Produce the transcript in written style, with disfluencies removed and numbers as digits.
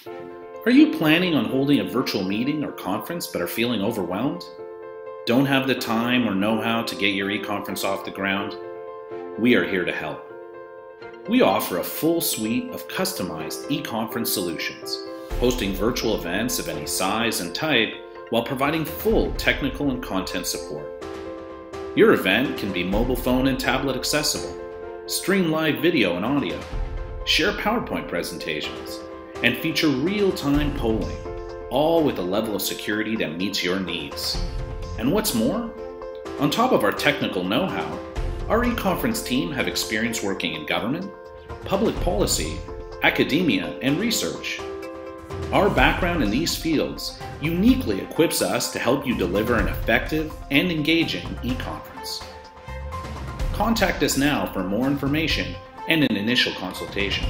Are you planning on holding a virtual meeting or conference but are feeling overwhelmed? Don't have the time or know-how to get your e-conference off the ground? We are here to help. We offer a full suite of customized e-conference solutions, hosting virtual events of any size and type while providing full technical and content support. Your event can be mobile phone and tablet accessible, stream live video and audio, share PowerPoint presentations, and feature real-time polling, all with a level of security that meets your needs. And what's more, on top of our technical know-how, our e-conference team have experience working in government, public policy, academia, and research. Our background in these fields uniquely equips us to help you deliver an effective and engaging e-conference. Contact us now for more information and an initial consultation.